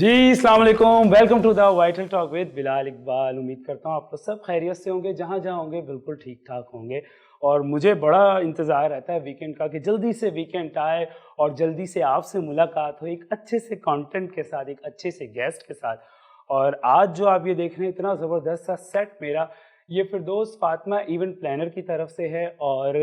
जी अस्सलाम वालेकुम, welcome to the vital talk with Bilal Iqbal. उम्मीद करता हूँ आप लोग सब खैरियत से होंगे, जहाँ जहाँ होंगे बिल्कुल ठीक ठाक होंगे। और मुझे बड़ा इंतज़ार रहता है वीकेंड का कि जल्दी से वीकेंड आए और जल्दी से आपसे मुलाकात हो एक अच्छे से कंटेंट के साथ, एक अच्छे से गेस्ट के साथ। और आज जो आप ये देख रहे हैं इतना ज़बरदस्त सा सेट मेरा, ये फिरदौस फातिमा इवेंट प्लानर की तरफ से है। और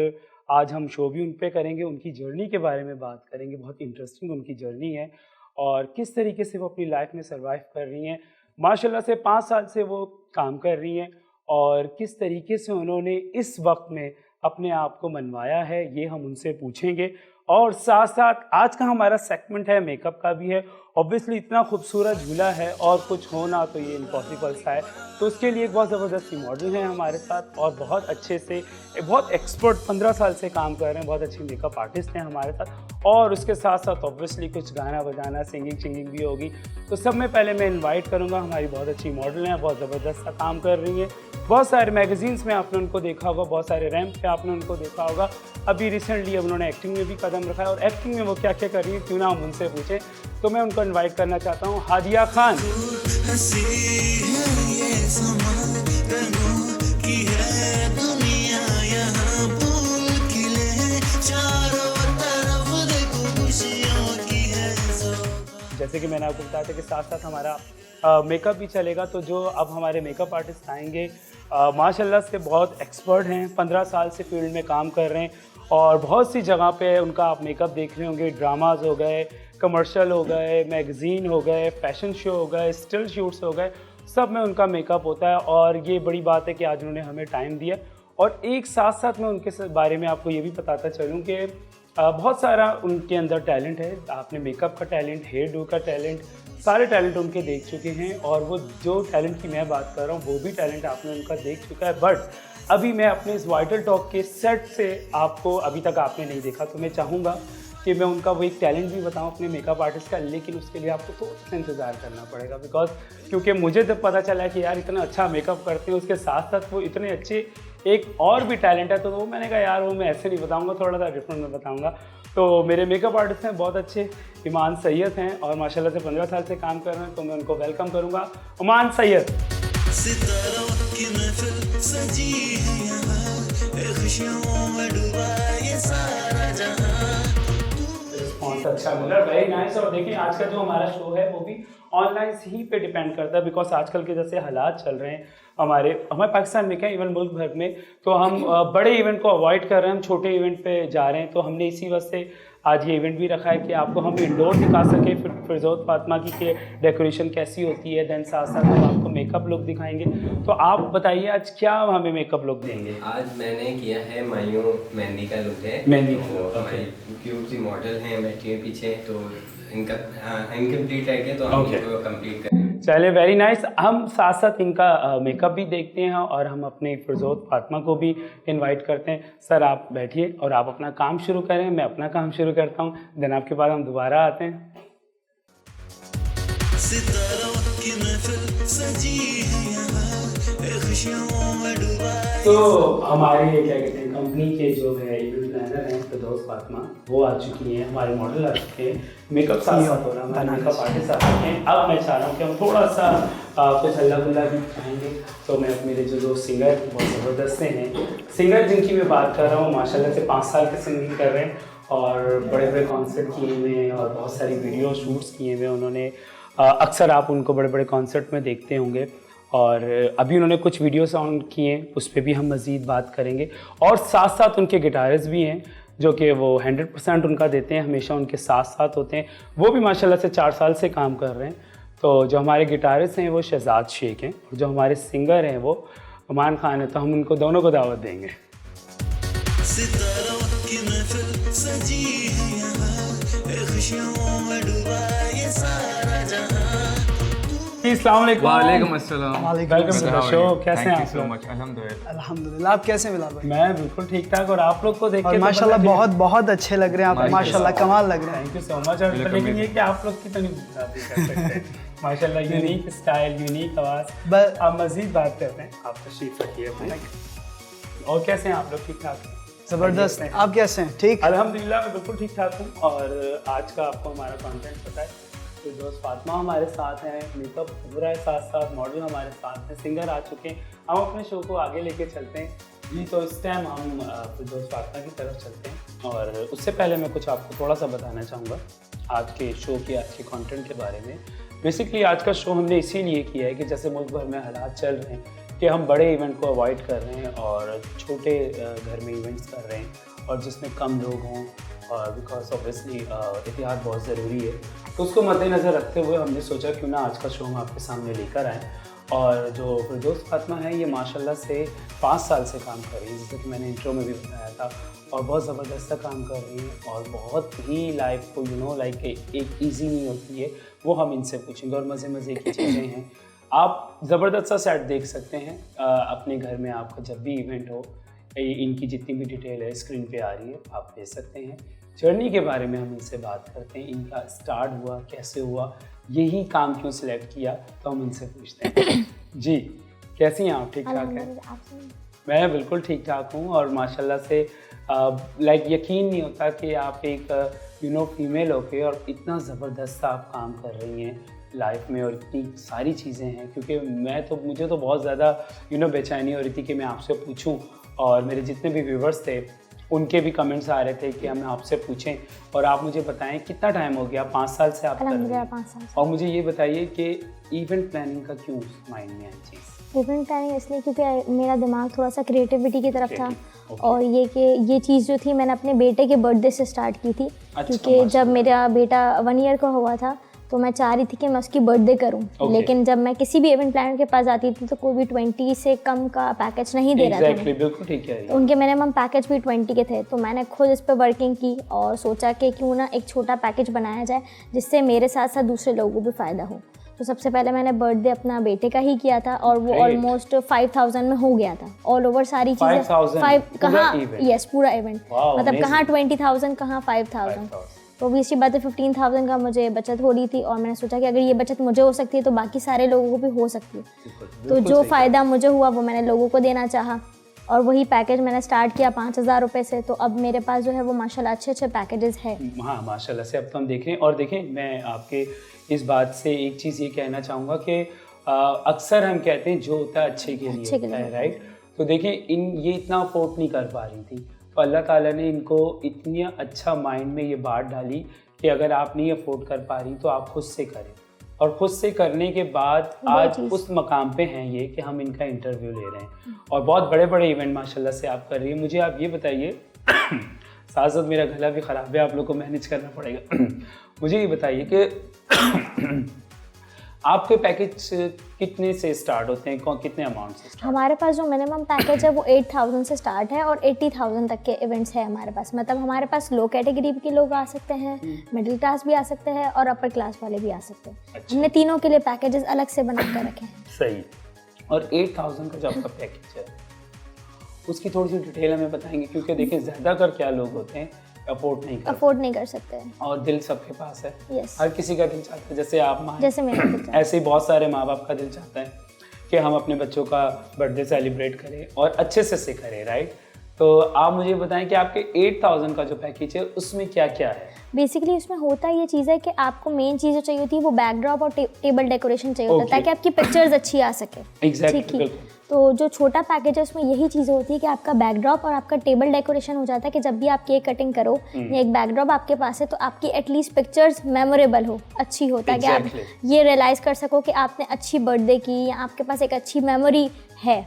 आज हम शो भी उन पे करेंगे, उनकी जर्नी के बारे में बात करेंगे। बहुत इंटरेस्टिंग उनकी जर्नी है और किस तरीके से वो अपनी लाइफ में सर्वाइव कर रही हैं। माशाल्लाह से 5 साल से वो काम कर रही हैं और किस तरीके से उन्होंने इस वक्त में अपने आप को मनवाया है, ये हम उनसे पूछेंगे। और साथ साथ आज का हमारा सेगमेंट है मेकअप का भी है। ऑब्वियसली इतना खूबसूरत झूला है और कुछ होना तो ये इम्पॉसिबल सा है, तो उसके लिए एक बहुत ज़बरदस्ती मॉडल हैं हमारे साथ और बहुत अच्छे से बहुत एक्सपर्ट 15 साल से काम कर रहे हैं, बहुत अच्छी मेकअप आर्टिस्ट हैं हमारे साथ। और उसके साथ साथ ऑब्वियसली कुछ गाना बजाना सिंगिंग भी होगी। तो सब में पहले मैं इनवाइट करूँगा, हमारी बहुत अच्छी मॉडल हैं, बहुत ज़बरदस्त सा काम कर रही हैं। बहुत सारे मैगज़ीन्स में आपने उनको देखा होगा, बहुत सारे रैंप पे आपने उनको देखा होगा। अभी रिसेंटली अब उन्होंने एक्टिंग में भी कदम रखा है और एक्टिंग में वो क्या क्या कर रही है क्यों ना हम उनसे पूछें। तो मैं उनको इनवाइट करना चाहता हूँ हादिया खान। जैसे कि मैंने आपको बताया था कि साथ साथ हमारा मेकअप भी चलेगा। तो जो अब हमारे मेकअप आर्टिस्ट आएंगे माशाल्लाह से बहुत एक्सपर्ट हैं, 15 साल से फील्ड में काम कर रहे हैं और बहुत सी जगह पे उनका आप मेकअप देख रहे होंगे। ड्रामाज हो गए, कमर्शियल हो गए, मैगज़ीन हो गए, फैशन शो हो गए, स्टिल शूट्स हो गए, सब में उनका मेकअप होता है। और ये बड़ी बात है कि आज उन्होंने हमें टाइम दिया। और एक साथ साथ मैं उनके बारे में आपको ये भी बताता चलूँ कि बहुत सारा उनके अंदर टैलेंट है। आपने मेकअप का टैलेंट, हेयर डू का टैलेंट, सारे टैलेंट उनके देख चुके हैं। और वो जो टैलेंट की मैं बात कर रहा हूँ वो भी टैलेंट आपने उनका देख चुका है। बट अभी मैं अपने इस वाइटल टॉक के सेट से आपको अभी तक आपने नहीं देखा, तो मैं चाहूँगा कि मैं उनका वो एक टैलेंट भी बताऊँ अपने मेकअप आर्टिस्ट का। लेकिन उसके लिए आपको थोड़ा सा इंतज़ार करना पड़ेगा क्योंकि मुझे जब पता चला कि यार इतना अच्छा मेकअप करते हैं, उसके साथ साथ वो इतने अच्छे एक और भी टैलेंट है, तो वो मैंने कहा यार वो मैं ऐसे नहीं बताऊंगा, थोड़ा सा डिफरेंट में बताऊंगा। तो मेरे मेकअप आर्टिस्ट हैं बहुत अच्छे, इमान सैयद हैं और माशाल्लाह से 15 साल से काम कर रहे हैं। तो मैं उनको वेलकम करूंगा। इमान सैयद। रिस्पॉन्स अच्छा मिला, वेरी नाइस। और देखिए आज का जो हमारा शो है वो भी ऑनलाइन ही पे डिपेंड करता है, बिकॉज आजकल के जैसे हालात चल रहे हैं हमारे पाकिस्तान में, क्या इवन मुल्क भर में, तो हम बड़े इवेंट को अवॉइड कर रहे हैं, हम छोटे इवेंट पे जा रहे हैं। तो हमने इसी वजह से आज ये इवेंट भी रखा है कि आपको हम इंडोर दिखा सके फिरदौस फातिमा की कि डेकोरेशन कैसी होती है। देन साथ साथ हम आपको मेकअप लुक दिखाएंगे। तो आप बताइए आज क्या हमें मेकअप लुक देंगे? आज मैंने किया है मायूं मेहंदी का लुक है। मेहंदी हमारी क्यूट सी मॉडल हैं बैठी है पीछे, तो इनका इनकम्प्लीट है कि तो हम इनको कंप्लीट करें। चलिए वेरी नाइस। हम साथ साथ इनका मेकअप भी देखते हैं और हम अपने फिरदौस फातिमा को भी इनवाइट करते हैं। सर आप बैठिए और आप अपना काम शुरू करें, मैं अपना काम शुरू करता हूँ, देन आपके बाद हम दोबारा आते हैं। तो हमारे क्या कहते हैं कंपनी के जो है इवेंट प्लानर हैं फिरदौस फातिमा, वो आ चुकी हैं, हमारे मॉडल आ चुके हैं, मेकअप साथ साथ हो रहा है, हमारे मेकअप आर्टिस्ट आ चुके हैं। अब मैं चाह रहा हूँ कि हम थोड़ा सा कुछ हल्ला गुल्ला भी चाहेंगे। तो मैं मेरे जो सिंगर बहुत ज़बरदस्त हैं, सिंगर जिनकी मैं बात कर रहा हूँ माशाल्लाह से 5 साल से सिंगिंग कर रहे हैं और बड़े बड़े कॉन्सर्ट किए हुए हैं और बहुत सारी वीडियो शूट्स किए हुए हैं उन्होंने। अक्सर आप उनको बड़े बड़े कॉन्सर्ट में देखते होंगे और अभी उन्होंने कुछ वीडियो साउंड किए हैं, उस पर भी हम मज़ीद बात करेंगे। और साथ साथ उनके गिटारिस्ट भी हैं जो कि वो 100% उनका देते हैं, हमेशा उनके साथ साथ होते हैं। वो भी माशाल्लाह से 4 साल से काम कर रहे हैं। तो जो हमारे गिटारिस्ट हैं वो शहजाद शेख हैं और जो हमारे सिंगर हैं वो इमान खान है। तो हम उनको दोनों को दावत देंगे। वालेकुम अस्सलाम। Welcome to the show. कैसे हैं आप सो लोग? मच। अल्हम्दुलिल्लाह। आप कैसे मिला भाई? मैं बिल्कुल ठीक ठाक और आप लोग को देख के माशाल्लाह बहुत बहुत अच्छे लग रहे हैं आप, माशाल्लाह कमाल लग रहे हैं। Thank you so much. और लेकिन ये कि आप लोग की तो नहीं कर सकते माशाल्लाह, यूनिक स्टाइल, यूनिक आवाज़। आप मज़ीद बात करते हैं, आप तशरीफ रखिए अपने। और कैसे हैं आप लोग? ठीक ठाक? ज़बरदस्त। आप कैसे हैं? ठीक अल्हम्दुलिल्लाह मैं बिल्कुल ठीक ठाक हूँ। और आज का आपको हमारा कंटेंट पता है, फिरदौस फातिमा हमारे साथ हैं, मेकअप हो रहा है, साथ साथ मॉडल हमारे साथ हैं, सिंगर आ चुके हैं। हम अपने शो को आगे लेके चलते हैं जी। तो इस टाइम हम फिरदौस फातिमा की तरफ चलते हैं, और उससे पहले मैं कुछ आपको थोड़ा सा बताना चाहूँगा आज के शो के, आज के कंटेंट के बारे में। बेसिकली आज का शो हमने इसीलिए किया है कि जैसे मुल्क भर में हालात चल रहे हैं कि हम बड़े इवेंट को अवॉइड कर रहे हैं और छोटे घर में इवेंट्स कर रहे हैं, और जिसमें कम लोग हों, और बिकॉज ऑब्वियसली एहतियात बहुत ज़रूरी है। तो उसको मद्देनज़र रखते हुए हमने सोचा क्यों ना आज का शो हम आपके सामने लेकर आएँ। और जो फिरदौस फातिमा है ये माशाल्लाह से 5 साल से काम कर रही है, जैसे कि मैंने इंट्रो में भी बताया था, और बहुत ज़बरदस्त काम कर रही हैं, और बहुत ही लाइफ को लाइक एक ईजी नहीं होती है, वो हम इनसे पूछेंगे। और मज़े की चीज़ें हैं। आप ज़बरदस्त सा सेट देख सकते हैं अपने घर में, आपका जब भी इवेंट हो, इनकी जितनी भी डिटेल है स्क्रीन पे आ रही है, आप देख सकते हैं। जर्नी के बारे में हम इनसे बात करते हैं, इनका स्टार्ट हुआ कैसे हुआ, यही काम क्यों सिलेक्ट किया, तो हम इनसे पूछते हैं। जी कैसी हैं आप? ठीक ठाक हैं? मैं बिल्कुल ठीक ठाक हूँ, और माशाल्लाह से लाइक यकीन नहीं होता कि आप एक फीमेल होके और इतना ज़बरदस्त आप काम कर रही हैं लाइफ में, और इतनी सारी चीज़ें हैं। क्योंकि मुझे तो बहुत ज़्यादा बेचैनी हो रही थी कि मैं आपसे पूछूं, और मेरे जितने भी व्यूवर्स थे उनके भी कमेंट्स आ रहे थे कि हमें आपसे पूछें, और आप मुझे बताएं कितना टाइम हो गया? 5 साल से आप कर रही हैं। 5 साल। और मुझे ये बताइए कि इवेंट प्लानिंग का क्यों माइंड में आई चीज़? इवेंट प्लानिंग इसलिए क्योंकि मेरा दिमाग थोड़ा सा क्रिएटिविटी की तरफ था, Okay. और ये चीज़ जो थी मैंने अपने बेटे के बर्थडे से स्टार्ट की थी। क्योंकि जब मेरा बेटा 1 ईयर का हुआ था तो मैं चाह रही थी कि मैं उसकी बर्थडे करूं। लेकिन जब मैं किसी भी इवेंट प्लानर के पास जाती थी तो कोई भी 20 से कम का पैकेज नहीं दे रहा था। बिल्कुल ठीक है। तो उनके मिनिमम पैकेज भी 20 के थे। तो मैंने खुद इस पर वर्किंग की और सोचा कि क्यों ना एक छोटा पैकेज बनाया जाए जिससे मेरे साथ साथ दूसरे लोगों को भी फ़ायदा हो। तो सबसे पहले मैंने बर्थडे अपना बेटे का ही किया था, और वो ऑलमोस्ट 5000 में हो गया था ऑल ओवर सारी चीज़ें। 5000 कहाँ? यस, पूरा इवेंट। मतलब कहाँ 20,000, कहाँ 5000। तो भी इसी बात है 15,000 का मुझे बचत हो रही थी, और मैंने सोचा कि अगर ये बचत मुझे हो सकती है तो बाकी सारे लोगों को भी हो सकती है। तो जो फ़ायदा मुझे हुआ वो मैंने लोगों को देना चाहा, और वही पैकेज मैंने स्टार्ट किया 5000 रुपये से। तो अब मेरे पास जो है वो माशाल्लाह अच्छे पैकेजेस है। हाँ माशाल्लाह से। अब तो हम देखें, और देखें मैं आपके इस बात से एक चीज़ ये कहना चाहूँगा कि अक्सर हम कहते हैं जो होता है अच्छे के लिए होता है, राइट? तो देखें ये इतना अफोर्ड नहीं कर पा रही थी, तो अल्लाह ताला ने इनको इतनी अच्छा माइंड में ये बात डाली कि अगर आप नहीं अफोर्ड कर पा रही तो आप खुद से करें, और खुद से करने के बाद आज उस मकाम पे हैं ये कि हम इनका इंटरव्यू ले रहे हैं, और बहुत बड़े बड़े इवेंट माशाल्लाह से आप कर रही हैं। मुझे आप ये बताइए साथ साथ मेरा गला भी ख़राब है, आप लोग को मैनेज करना पड़ेगा। मुझे ये बताइए कि आपके पैकेज कितने से स्टार्ट होते हैं, कितने अमाउंट से? हमारे पास जो मिनिमम पैकेज है वो 8000 से स्टार्ट है, और 80,000 तक के इवेंट्स है हमारे पास। मतलब हमारे पास लो कैटेगरी के लोग आ सकते हैं, मिडिल क्लास भी आ सकते हैं, और अपर क्लास वाले भी आ सकते हैं। अच्छा। हमने तीनों के लिए पैकेजेस अलग से बना कर रखे हैं। सही। और 8000 का जो आपका पैकेज है उसकी थोड़ी सी डिटेल हमें बताएंगे, क्योंकि देखिए ज़्यादातर क्या लोग होते हैं अफोर्ड नहीं कर सकते हैं, और दिल सबके पास है। यस। हर किसी का दिल चाहता है, जैसे आप माँ, जैसे मेरा दिल चाहता है, ऐसे ही बहुत सारे माँ बाप का दिल चाहता है कि हम अपने बच्चों का बर्थडे सेलिब्रेट करें और अच्छे से करें, राइट? तो आप मुझे बताएं कि आपके 8000 का जो पैकेज है उसमें क्या क्या है? बेसिकली इसमें होता ये चीज़ है कि आपको मेन चीज़ जो चाहिए होती है वो बैकड्रॉप और टेबल डेकोरेशन चाहिए होता है, ताकि आपकी पिक्चर्स अच्छी आ सके। एग्जैक्टली, बिल्कुल। तो जो छोटा पैकेज है उसमें यही चीज़ें होती है कि आपका बैकड्रॉप और आपका टेबल डेकोरेशन हो जाता है कि जब भी आप केक कटिंग करो या एक बैकड्रॉप आपके पास है तो आपकी एटलीस्ट पिक्चर्स मेमोरेबल हो, अच्छी हो, ताकि आप ये रियलाइज़ कर सको कि आपने अच्छी बर्थडे की या आपके पास एक अच्छी मेमोरी है।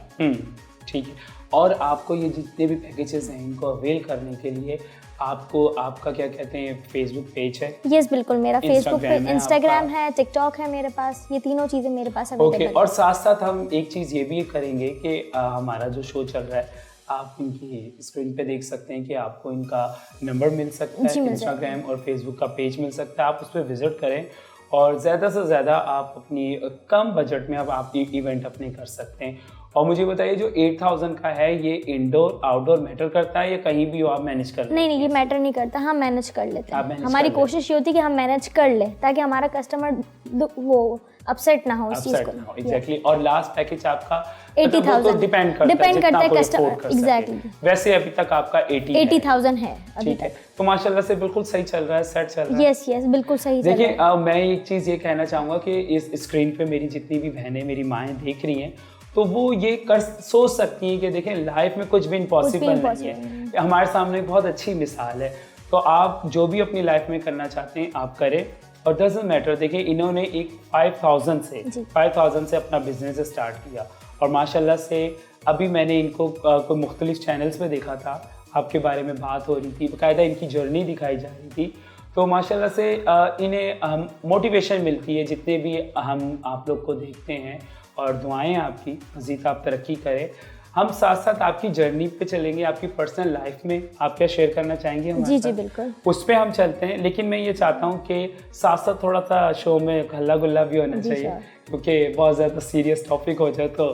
ठीक है। और आपको ये जितने भी पैकेजेस हैं इनको अवेल करने के लिए आपको आपका क्या कहते हैं फेसबुक पेज है? यस बिल्कुल, मेरा फेसबुक पे, इंस्टाग्राम है, टिकटॉक है मेरे पास, ये तीनों चीज़ें मेरे पास अवेलेबल है। और साथ साथ हम एक चीज़ ये भी करेंगे कि हमारा जो शो चल रहा है आप इनकी स्क्रीन पे देख सकते हैं कि आपको इनका नंबर मिल सकता है, इंस्टाग्राम और फेसबुक का पेज मिल सकता है, आप उस पर विज़िट करें और ज़्यादा से ज़्यादा आप अपनी कम बजट में आप इवेंट अपने कर सकते हैं। और मुझे बताइए जो 8000 का है ये इंडोर आउटडोर मैटर करता है या कहीं भी हो आप मैनेज कर लेते हैं? नहीं, ये मैटर नहीं करता, हम मैनेज कर लेते आप हैं। manage हमारी कर लेते कोशिश ये होती है कि हम मैनेज कर ले ताकि हमारा कस्टमर वो अपसेट ना हो उस चीज Upside को। ना हो, exactly। और लास्ट पैकेज आपका 80,000 डिपेंड करता Depend है जितना करता है कोई customer, afford कर सके। exactly। वैसे अभी तक आपका 80,000 है अभी ठीक है, तक। तो माशाल्लाह से बिल्कुल सही चल रहा है, सेट चल रहा है। यस यस, बिल्कुल सही चल देखिए रहा है। मैं एक चीज़ ये कहना चाहूँगा कि इस स्क्रीन पे मेरी जितनी भी बहनें मेरी माएँ देख रही हैं तो वो ये सोच सकती हैं कि देखें लाइफ में कुछ भी इम्पॉसिबल नहीं है। हमारे सामने एक बहुत अच्छी मिसाल है। तो आप जो भी अपनी लाइफ में करना चाहते हैं आप करें और डजंट मैटर। देखिए इन्होंने एक 5000 से अपना बिजनेस स्टार्ट किया और माशाल्लाह से अभी मैंने इनको कोई मुख्तलिफ चैनल्स पे देखा था, आपके बारे में बात हो रही थी, बाकायदा इनकी जर्नी दिखाई जा रही थी। तो माशाल्लाह से इन्हें मोटिवेशन मिलती है जितने भी हम आप लोग को देखते हैं और दुआएं आपकी मज़ीद आप तरक्की करें। हम साथ साथ आपकी जर्नी पे चलेंगे, आपकी पर्सनल लाइफ में आप क्या शेयर करना चाहेंगे हमारे जी साथ? जी बिल्कुल, उस पर हम चलते हैं, लेकिन मैं ये चाहता हूँ कि साथ साथ थोड़ा सा शो में हल्ला गुल्ला भी होना चाहिए क्योंकि बहुत ज़्यादा सीरियस टॉपिक हो जाए तो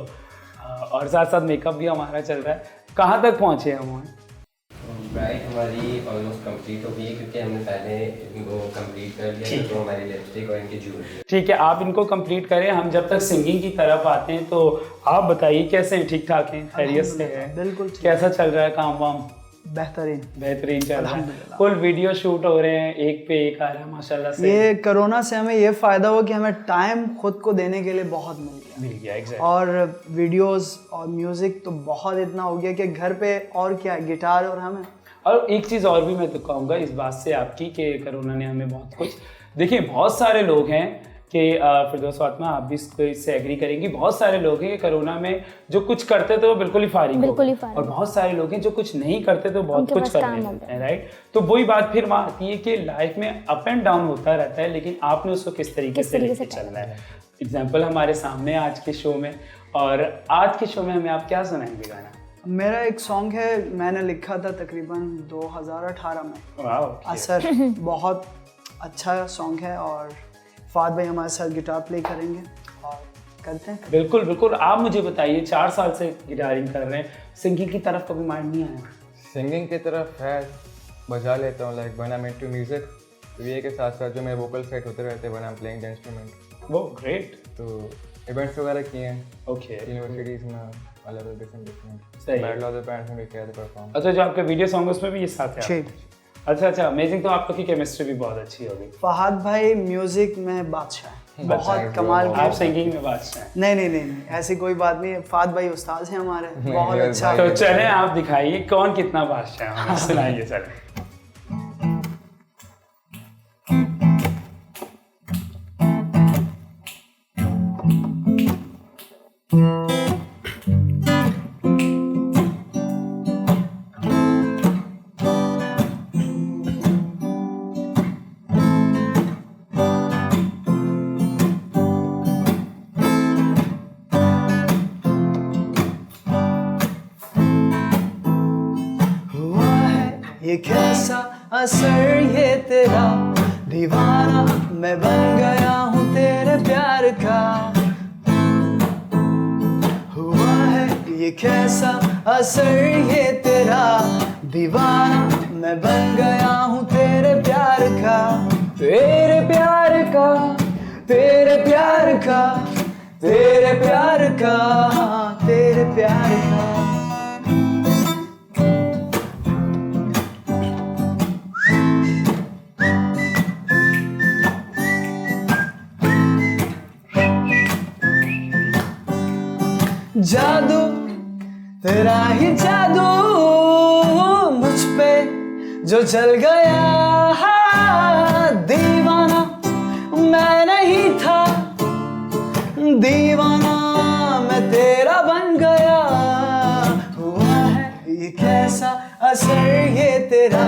और साथ साथ मेकअप भी हमारा चल रहा है। कहाँ तक पहुँचे हम? ब्राइट हमारी ऑलमोस्ट कंप्लीट हो गई है क्योंकि हमने पहले इनको कंप्लीट कर लिया तो हमारी लिपस्टिक और इनकी ज्वेलरी। ठीक है, आप इनको कंप्लीट करें, हम जब तक सिंगिंग की तरफ आते हैं तो आप बताइए कैसे हैं? ठीक ठाक हैं, खैरियत से हैं? बिल्कुल ठीक। कैसा चल रहा है काम वाम? बेहतरीन चल रहा है, फुल वीडियो शूट हो रहे हैं, एक पे एक आ रहा है माशाल्लाह से। ये कोरोना से हमें ये फ़ायदा हुआ कि हमें टाइम खुद को देने के लिए बहुत मिल गया एग्जैक्ट। और वीडियोस और म्यूज़िक तो बहुत इतना हो गया कि घर पे और क्या है, गिटार और हमें। और एक चीज़ और भी मैं तो कहूँगा इस बात से आपकी कि कोरोना ने हमें बहुत कुछ, देखिए बहुत सारे लोग हैं कि फिरदौस फातिमा आप भी इससे एग्री करेंगी, बहुत सारे लोग हैं कि कोरोना में जो कुछ करते थे वो बिल्कुल ही फारिग हो गए और बहुत सारे लोग हैं जो कुछ नहीं करते तो बहुत कुछ कर रहे हैं, राइट। तो वही बात फिर वहाँ आती है कि लाइफ में अप एंड डाउन होता रहता है, लेकिन आपने उसको किस तरीके से लेके चलना है। एग्जाम्पल हमारे सामने आज के शो में, और आज के शो में हमें आप क्या सुनाएंगे गाना? मेरा एक सॉन्ग है, मैंने लिखा था तकरीबन 2018 में। वाह, असर बहुत अच्छा सॉन्ग है और फाद भाई हमारे साथ गिटार प्ले करेंगे और करते हैं। बिल्कुल बिल्कुल। आप मुझे बताइए 4 साल से गिटारिंग कर रहे हैं, सिंगिंग की तरफ कभी माइंड नहीं आया? सिंगिंग की तरफ है, बजा लेता हूँ like when I am into music, तो ये के साथ साथ जो मेरे वोकल सेट होते रहते हैं when I am playing the instrument. वो ग्रेट। तो इवेंट्स वगैरह किए हैं ओके यूनिवर्सिटीज़ में, अलग डिफरेंट सही है। बैटल ऑफ द बैंड्स में भी किया था परफॉर्म। अच्छा, जो आपके वीडियो सॉन्ग उसमें भी ये साथ है? जी। अच्छा, अमेजिंग। तो आप लोग की केमिस्ट्री भी बहुत अच्छी होगी। फहद भाई म्यूजिक में बादशाह है, बहुत कमाल आप की। सिंगिंग में बादशाह हैं। नहीं, ऐसी कोई बात नहीं है। फहद भाई उस्ताद हैं हमारे, बहुत अच्छा। तो चलें आप दिखाइए कौन कितना बादशाह है, हमें सुनाइए चलें। ये कैसा असर ये तेरा, दीवाना मैं बन गया हूँ तेरे प्यार का। हुआ है ये कैसा असर ये तेरा, दीवाना मैं बन गया हूँ तेरे प्यार का। तेरे प्यार का, तेरे प्यार का, तेरे प्यार का, तेरे प्यार का। जादू तेरा ही जादू मुझ पे जो चल गया, दीवाना मैं नहीं था, दीवाना मैं तेरा बन गया। हुआ है ये कैसा असर ये तेरा,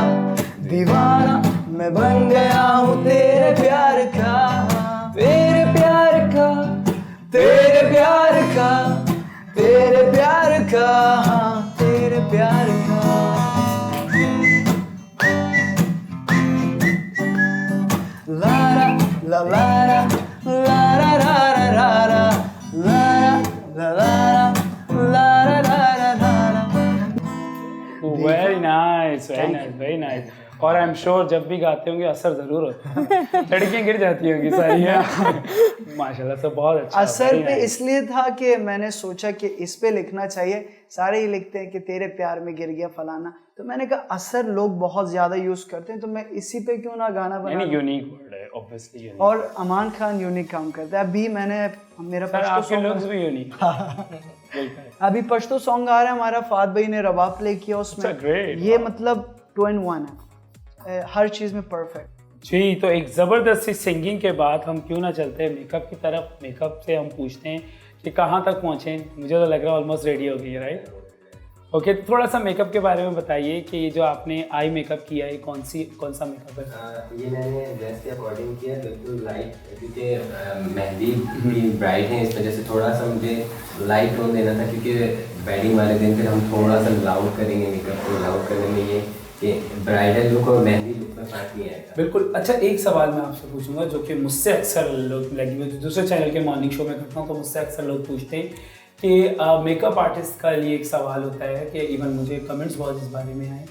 दीवाना मैं बन गया हूँ तेरे प्यार का। तेरे प्यार का, तेरे प्यार का, तेरे प्यार का, तेरे प्यार का। लारा ला लारा, लारा रा रा रा रा, लारा ला लारा, nice, very nice, very nice. और आई एम श्योर जब भी गाते होंगे असर जरूर होता है, लड़कियां गिर जाती होंगी सारी। माशाल्लाह, तो बहुत अच्छा। असर पे इसलिए था कि मैंने सोचा कि इस पे लिखना चाहिए, सारे ही लिखते हैं कि तेरे प्यार में गिर गया फलाना, तो मैंने कहा असर लोग बहुत ज्यादा यूज करते हैं, तो मैं इसी पे क्यों ना गाना बना। यूनिक वर्ड है ऑब्वियसली। और अमान खान यूनिक काम करता है। अभी मैंने मेरा आपके लुक्स भी यूनिक। अभी पश्तो सॉन्ग आ रहा है हमारा, फाद भाई ने रबाब प्ले किया उसमें। ये मतलब 2 in 1 है, हर चीज में परफेक्ट। जी, तो एक ज़बरदस्त सी सिंगिंग के बाद हम क्यों ना चलते हैं मेकअप की तरफ। मेकअप से हम पूछते हैं कि कहाँ तक पहुँचे। मुझे तो लग रहा है ऑलमोस्ट रेडी हो गई है, राइट? ओके, तो थोड़ा सा मेकअप के बारे में बताइए कि ये जो आपने आई मेकअप किया है कौन सा मेकअप है? ये मैंने ड्रेस के अकॉर्डिंग किया, बिल्कुल लाइट, क्योंकि मेहंदी भी ब्राइट है, इस वजह से थोड़ा सा मुझे लाइट टोन देना था, क्योंकि वेडिंग वाले दिन फिर हम थोड़ा सा लाउड करेंगे मेकअप को। लाउड करने में ये कि ब्राइडल लुक और मेहंदी लुक में फर्क नहीं आएगा। बिल्कुल। अच्छा, एक सवाल मैं आपसे पूछूंगा जो कि मुझसे अक्सर लोग, लगी दूसरे चैनल के मॉर्निंग शो में करता हूँ, तो मुझसे अक्सर लोग पूछते हैं कि मेकअप आर्टिस्ट का लिए एक सवाल होता है कि इवन मुझे कमेंट्स बहुत इस बारे में आए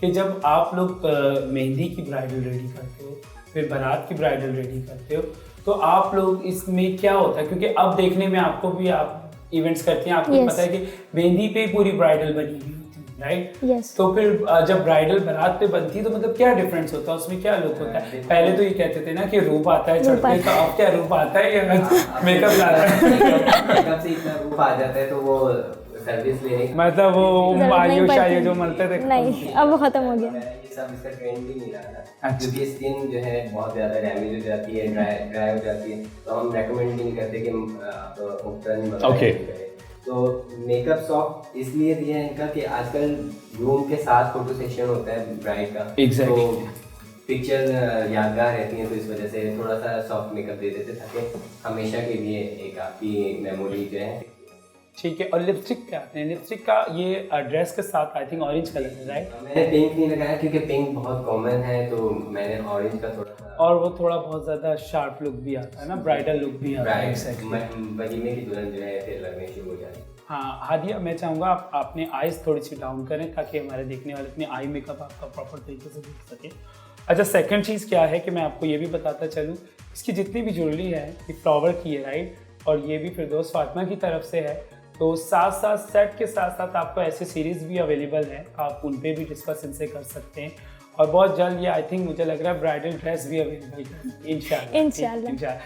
कि जब आप लोग मेहंदी की ब्राइडल रेडी करते हो, फिर बारात की ब्राइडल रेडी करते हो, तो आप लोग इसमें क्या होता है? क्योंकि अब देखने में आपको भी, आप इवेंट्स करते हैं, आपको पता है कि मेहंदी पे पूरी ब्राइडल बनी हुई होती है, राइट? तो फिर जब ब्राइडल बारात पे बनती है तो मतलब क्या डिफरेंस होता है, उसमें क्या लुक होता है? पहले तो ये कहते थे ना कि रूप आता है चढ़ते, तो अब क्या रूप आता है या मेकअप लाता है? मेकअप से इतना रूप आ जाता है, तो वो सर्विस लेने की मतलब वो आयुष जो मिलते थे नहीं, अब खत्म हो गया। ये सब इसका ट्रेंड भी नहीं रहा ना, क्योंकि स्किन जो है बहुत ज़्यादा डैमेज हो जाती है, ड्राई हो जाती है, तो हम रेकमेंड भी नहीं करते कि आप उपकरण तो मेकअप सॉफ्ट इसलिए दिया है इनका कि आजकल रूम के साथ फोटो सेशन होता है ब्राइड का, Exactly. तो पिक्चर यादगार रहती हैं, तो इस वजह से थोड़ा सा सॉफ्ट मेकअप दे देते ताकि हमेशा के लिए एक आपकी मेमोरी जो है। ठीक है। और लिपस्टिक क्या आते हैं? लिपस्टिक का ये ड्रेस के साथ आई थिंक ऑरेंज कलर है, राइट? मैंने पिंक नहीं लगाया क्योंकि पिंक बहुत कॉमन है, तो मैंने ऑरेंज का थोड़ा सा, और वो थोड़ा बहुत ज़्यादा शार्प लुक भी आता है ना, ब्राइडल लुक भी आता है। वलीमे की दुल्हन जो है फिर लगने शुरू हो जाए। हाँ हादिया, मैं चाहूँगा आप अपने आइज़ थोड़ी सी डाउन करें ताकि हमारे देखने वाले अपने आई मेकअप आपका प्रॉपर तरीके से देख सके। अच्छा, सेकंड चीज़ क्या है कि मैं आपको ये भी बताता चलूँ, इसकी जितनी भी ज्वेलरी है ये फ्लावर की है, राइट? और ये भी फिरदौस फातिमा की तरफ से है। तो साथ साथ सेट के साथ साथ आपको ऐसे सीरीज़ भी अवेलेबल हैं, आप उन पे भी डिस्कस इनसे कर सकते हैं। और बहुत जल्द ये आई थिंक मुझे लग रहा है ब्राइडल ड्रेस भी अवेलेबल है इंशाल्लाह।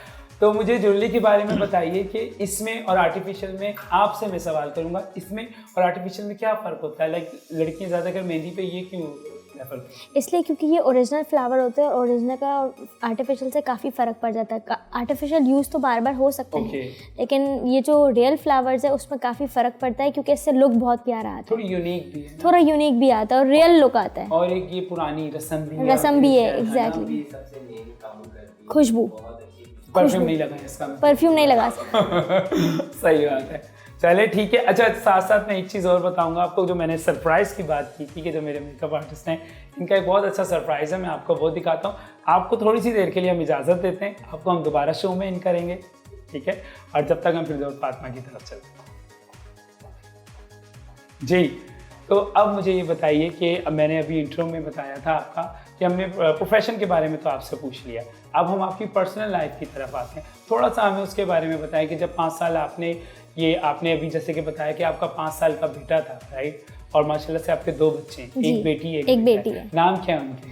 तो मुझे ज्वेलरी के बारे में बताइए कि इसमें और आर्टिफिशियल में, आपसे मैं सवाल करूंगा, इसमें और आर्टिफिशियल में क्या फ़र्क होता है? लाइक लड़कियां ज़्यादातर मेहंदी पे ये क्यों रेफर करती हैं? इसलिए क्योंकि ये ओरिजिनल फ्लावर होते हैं, ओरिजिनल का और आर्टिफिशियल से काफ़ी फ़र्क पड़ जाता है। आर्टिफिशियल यूज़ तो बार बार हो सकते हैं, लेकिन ये जो रियल फ्लावर्स है उसमें काफ़ी फ़र्क पड़ता है, क्योंकि इससे लुक बहुत प्यारा आता है, थोड़ी यूनिक भी है, थोड़ा यूनिक भी आता है और रियल लुक आता है। और एक ये पुरानी रस्म भी है, एग्जैक्टली। सबसे मेन काम करती है खुशबू, परफ्यूम नहीं लगा इसका, परफ्यूम नहीं लगा सकते। सही बात है। चले ठीक है। अच्छा, साथ साथ मैं एक चीज़ और बताऊंगा आपको, जो मैंने सरप्राइज़ की बात की थी कि जो मेरे मेकअप आर्टिस्ट हैं, इनका एक बहुत अच्छा सरप्राइज़ है, मैं आपको वो दिखाता हूँ। आपको थोड़ी सी देर के लिए हम इजाज़त देते हैं, आपको हम दोबारा शो में इन करेंगे, ठीक है? और जब तक हम फिरदौस फातिमा की तरफ चलते हैं। जी, तो अब मुझे ये बताइए कि मैंने अभी इंट्रो में बताया था आपका कि हमने प्रोफेशन के बारे में तो आपसे पूछ लिया, अब हम आपकी पर्सनल लाइफ की तरफ आते हैं। थोड़ा सा हमें उसके बारे में बताएं कि जब 5 साल आपने अभी जैसे कि बताया कि आपका 5 साल का बेटा था, राइट? और माशाल्लाह से आपके 2 बच्चे हैं, एक बेटी है। नाम क्या है उनके?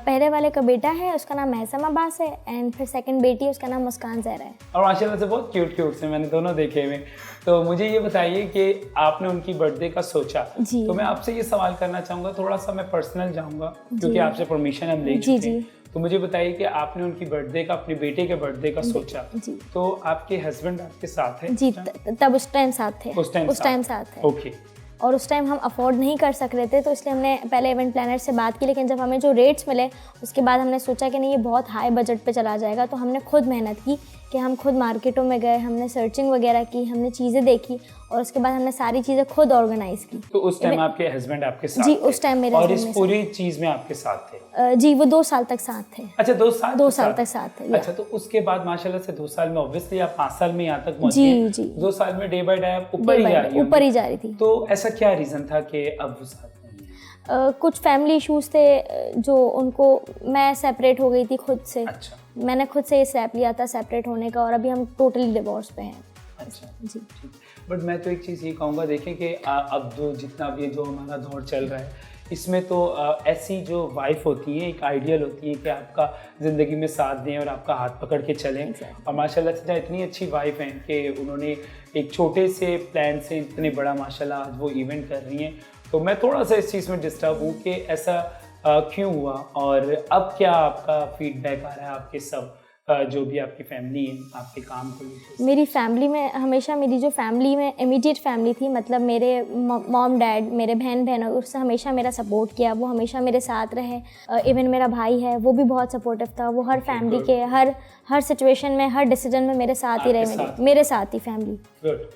पहले वाले का बेटा है, उसका नाम महसम अब्बास है, एंड फिर सेकंड बेटी है, उसका नाम मुस्कान ज़हरा है। और माशाल्लाह से बहुत क्यूट से, मैंने दोनों देखे हुए। तो मुझे ये बताइए कि आपने उनकी बर्थडे का सोचा, तो मैं आपसे ये सवाल करना चाहूँगा, थोड़ा सा मैं पर्सनल जाऊँगा क्योंकि आपसे परमिशन हम ले चुके हैं। तो मुझे बताइए कि आपने उनकी बर्थडे का, अपने बेटे के बर्थडे का सोचा, तो आपके हस्बैंड आपके साथ है? जी, तब उस टाइम साथ थे, उस टाइम साथ थे। ओके। और उस टाइम हम अफोर्ड नहीं कर सक रहे थे, तो इसलिए हमने पहले इवेंट प्लानर से बात की, लेकिन जब हमें जो रेट्स मिले उसके बाद हमने सोचा कि नहीं, ये बहुत हाई बजट पे चला जाएगा। तो हमने खुद मेहनत की कि हम खुद मार्केटों में गए, हमने सर्चिंग वगैरह की, हमने चीज़ें देखी और उसके बाद हमने सारी चीज़ें खुद ऑर्गेनाइज की। तो उस टाइम आपके हस्बैंड आपके साथ? जी, उस टाइम मेरे और इस पूरी चीज़ में आपके साथ थे? जी, वो 2 साल तक साथ थे। अच्छा, 2 साल तक साथ थे। अच्छा, तो उसके बाद माशाल्लाह से 2 साल में ऑब्वियसली आप 5 साल में यहाँ तक पहुँची हैं। जी। 2 साल में डे बाय डे आप ऊपर ही जा रही थी। तो ऐसा क्या रीज़न था कि अब वो साथ नहीं है? कुछ फैमिली इश्यूज थे जो उनको, मैं सेपरेट हो गई थी खुद से। अच्छा। मैंने खुद से ये स्टेप लिया था सेपरेट होने का, और अभी हम टोटली डिवोर्स पे हैं। अच्छा जी। बट मैं तो एक चीज़ ये कहूँगा, देखें कि अब जो जितना भी जो हमारा दौर चल रहा है, इसमें तो ऐसी जो वाइफ होती हैं एक आइडियल होती है कि आपका ज़िंदगी में साथ दें और आपका हाथ पकड़ के चलें। और माशाल्लाह से इतनी अच्छी वाइफ हैं कि उन्होंने एक छोटे से प्लान से इतने बड़ा माशाल्लाह आज वो इवेंट कर रही हैं। तो मैं थोड़ा सा इस चीज़ में डिस्टर्ब हूँ कि ऐसा क्यों हुआ, और अब क्या आपका फीडबैक आ रहा है आपके सब जो भी आपकी फैमिली है आपके काम को लेकर? मेरी फैमिली में हमेशा, मेरी जो फैमिली में इमीडिएट फैमिली थी, मतलब मेरे मॉम डैड, मेरे बहन उससे हमेशा मेरा सपोर्ट किया, वो हमेशा मेरे साथ रहे। इवन मेरा भाई है वो भी बहुत सपोर्टिव था, वो हर फैमिली के हर सिचुएशन में, हर डिसीजन में मेरे साथ ही रहे, मेरे साथ ही फैमिली। गुड।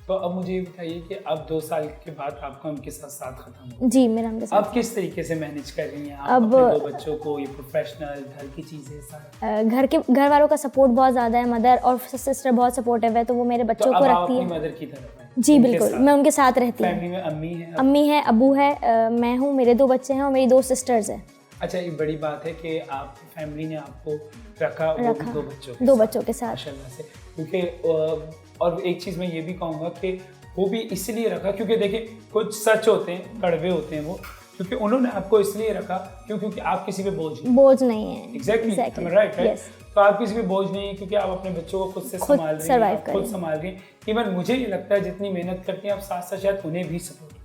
तो अब मुझे ये बताइए कि अब 2 साल के बाद आपका उनके साथ खत्म हो, जी मेरा उनके साथ। अब किस तरीके से मैनेज कर रही हैं आप अब अपने 2 बच्चों को, ये प्रोफेशनल घर की चीज़ें सारा? घर वालों का सपोर्ट बहुत ज़्यादा है, मदर और सिस्टर बहुत सपोर्टिव है, तो वो मेरे बच्चों को रखती है। मदर की तरफ है? जी बिल्कुल, मैं उनके साथ रहती हूँ। फैमिली में अम्मी है, अबू है, मैं हूँ, मेरे 2 बच्चे हैं और मेरी 2 सिस्टर्स हैं। अच्छा, ये बड़ी बात है कि आपकी फैमिली ने आपको रखा 2 बच्चों के साथ माशाल्लाह से। क्योंकि और एक चीज़ मैं ये भी कहूँगा कि वो भी इसलिए रखा क्योंकि देखिए कुछ सच होते हैं, कड़वे होते हैं वो, क्योंकि उन्होंने आपको इसलिए रखा क्योंकि आप किसी पे बोझ नहीं है। Exactly, right. तो आप किसी पे बोझ नहीं है क्योंकि आप अपने बच्चों को खुद से संभाल रही हैं, खुद संभाल रही हैं। इवन मुझे ये लगता है जितनी मेहनत करती हैं आप साथ साथ शायद उन्हें भी सपोर्ट करें।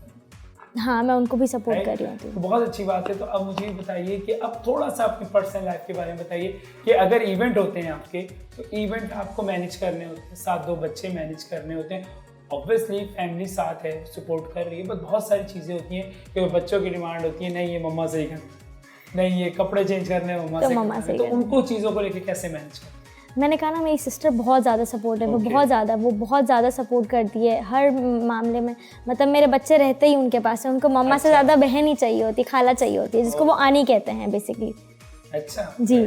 हाँ, मैं उनको भी सपोर्ट कर रही हूँ। तो बहुत अच्छी बात है। तो अब मुझे बताइए कि अब थोड़ा सा अपनी पर्सनल लाइफ के बारे में बताइए कि अगर इवेंट होते हैं आपके, तो इवेंट आपको मैनेज करने होते हैं, साथ 2 बच्चे मैनेज करने होते हैं, ऑब्वियसली फैमिली साथ है, सपोर्ट कर रही है, बट बहुत सारी चीज़ें होती हैं कि बच्चों की डिमांड होती है, नहीं ये मम्मा से ही करना, नहीं ये कपड़े चेंज करने मम्मा से, तो उनको चीज़ों को लेकर कैसे मैनेज करते हैं? मैंने कहा ना, मेरी सिस्टर बहुत ज़्यादा सपोर्टिव है, वो बहुत ज़्यादा सपोर्ट करती है हर मामले में। मतलब मेरे बच्चे रहते ही उनके पास है, उनको मम्मा से ज़्यादा बहन ही चाहिए होती, खाला चाहिए होती है, जिसको वो आनी कहते हैं बेसिकली। अच्छा जी।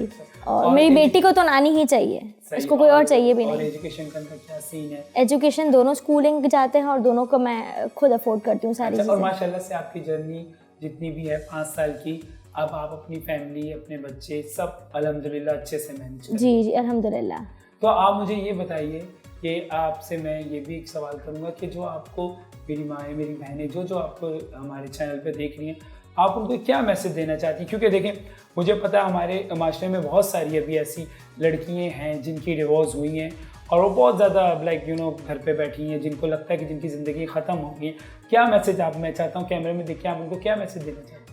और मेरी बेटी को तो नानी ही चाहिए, उसको कोई और चाहिए भी नहीं। और एजुकेशन का क्या सीन है? एजुकेशन दोनों स्कूलिंग जाते हैं और दोनों को मैं खुद अफोर्ड करती हूँ सारी चीज़ें। और माशाल्लाह से आपकी जर्नी जितनी भी है 5 साल की, अब आप अपनी फैमिली, अपने बच्चे सब अल्हम्दुलिल्लाह अच्छे से मैनेज कर? जी अल्हम्दुलिल्लाह। तो आप मुझे ये बताइए कि आपसे मैं ये भी एक सवाल करूँगा कि जो आपको मेरी माँ है, मेरी बहनें जो आपको हमारे चैनल पे देख रही हैं, आप उनको क्या मैसेज देना चाहती हैं? क्योंकि देखें, मुझे पता है हमारे माशरे में बहुत सारी अभी ऐसी लड़कियाँ हैं जिनकी डिवोर्स हुई हैं और वो बहुत ज़्यादा घर पे बैठी हैं, जिनको लगता है कि जिनकी ज़िंदगी ख़त्म हो गई है। क्या मैसेज मैं चाहता हूँ कैमरे में देख के आप उनको क्या मैसेज देना चाहते हैं?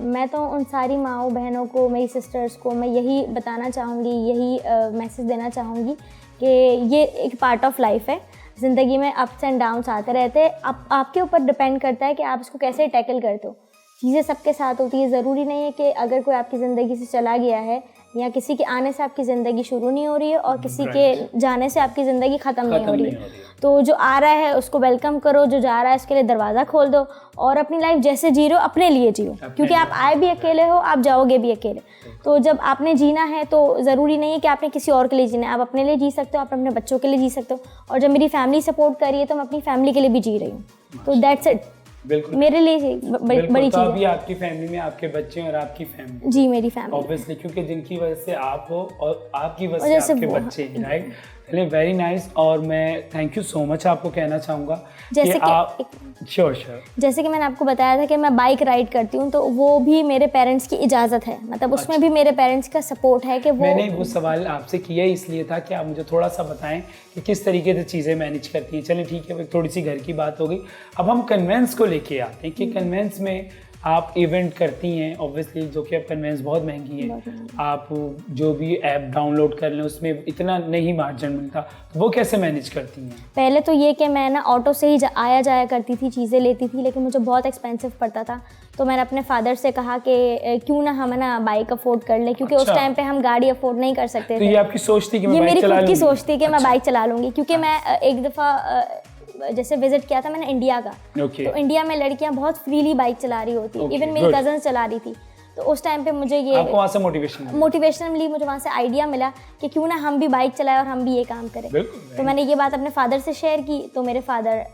मैं तो उन सारी माँओं बहनों को, मेरी सिस्टर्स को मैं यही बताना चाहूँगी, यही मैसेज देना चाहूँगी कि ये एक पार्ट ऑफ लाइफ है। ज़िंदगी में अप्स एंड डाउन्स आते रहते हैं, आपके ऊपर डिपेंड करता है कि आप इसको कैसे टैकल करते हो। चीज़ें सबके साथ होती है, ज़रूरी नहीं है कि अगर कोई आपकी ज़िंदगी से चला गया है या किसी के आने से आपकी ज़िंदगी शुरू नहीं हो रही है और किसी के जाने से आपकी ज़िंदगी ख़त्म नहीं हो रही है, तो जो आ रहा है उसको वेलकम करो, जो जा रहा है उसके लिए दरवाज़ा खोल दो और अपनी लाइफ जैसे जी रहे हो अपने लिए जियो, क्योंकि आप आए भी अकेले हो, आप जाओगे भी अकेले। तो जब आपने जीना है तो ज़रूरी नहीं है कि आपने किसी और के लिए जीना है, आप अपने लिए जी सकते हो, आप अपने बच्चों के लिए जी सकते हो। और जब मेरी फैमिली सपोर्ट कर रही है तो मैं अपनी फैमिली के लिए भी जी रही हूँ, तो दैट्स इट। बिल्कुल, मेरे लिए बड़ी चीज़ है। अभी आपकी फैमिली में आपके बच्चे और आपकी फैमिली? जी मेरी फैमिली, ऑब्वियसली, क्योंकि जिनकी वजह से आप हो और आपकी वजह से आपके बच्चे, राइट। चलिए, वेरी नाइस। और मैं थैंक यू सो मच आपको कहना चाहूँगा जैसे कि आप श्योर जैसे कि मैंने आपको बताया था कि मैं बाइक राइड करती हूँ, तो वो भी मेरे पेरेंट्स की इजाज़त है, मतलब उसमें भी मेरे पेरेंट्स का सपोर्ट है कि वो। मैंने वो सवाल आपसे किया इसलिए था कि आप मुझे थोड़ा सा बताएं कि किस तरीके से चीज़ें मैनेज करती हैं। चलें ठीक है, थोड़ी सी घर की बात हो गई। अब हम कन्वेंस को लेके आते हैं कि कन्वेंस में आप इवेंट करती हैं, ऑब्वियसली, जो कि अब कन्वेंस बहुत महंगी है। आप जो भी ऐप डाउनलोड कर लें उसमें इतना नहीं मार्जिन मिलता, तो वो कैसे मैनेज करती हैं? पहले तो ये कि मैं ना ऑटो से ही आया जाया करती थी, चीज़ें लेती थी, लेकिन मुझे बहुत एक्सपेंसिव पड़ता था, तो मैंने अपने फादर से कहा कि क्यों ना हम ना बाइक अफोर्ड कर ले, क्योंकि उस टाइम पे हम गाड़ी अफोर्ड नहीं कर सकते थे। ये आपकी सोच थी कि ये मेरी खुद की सोच थी कि मैं बाइक चला लूँगी, क्योंकि मैं एक दफ़ा जैसे विजिट किया था मैंने इंडिया का, तो इंडिया में लड़कियां बहुत फ्रीली बाइक चला रही होती है, इवन मेरी कज़न चला रही थी, तो उस टाइम पे मुझे ये आपको वहाँ से मोटिवेशन मिली, मुझे वहाँ से आइडिया मिला कि क्यों ना हम भी बाइक चलाएं और हम भी ये काम करें। तो मैंने ये बात अपने फादर से शेयर की, तो मेरे फादर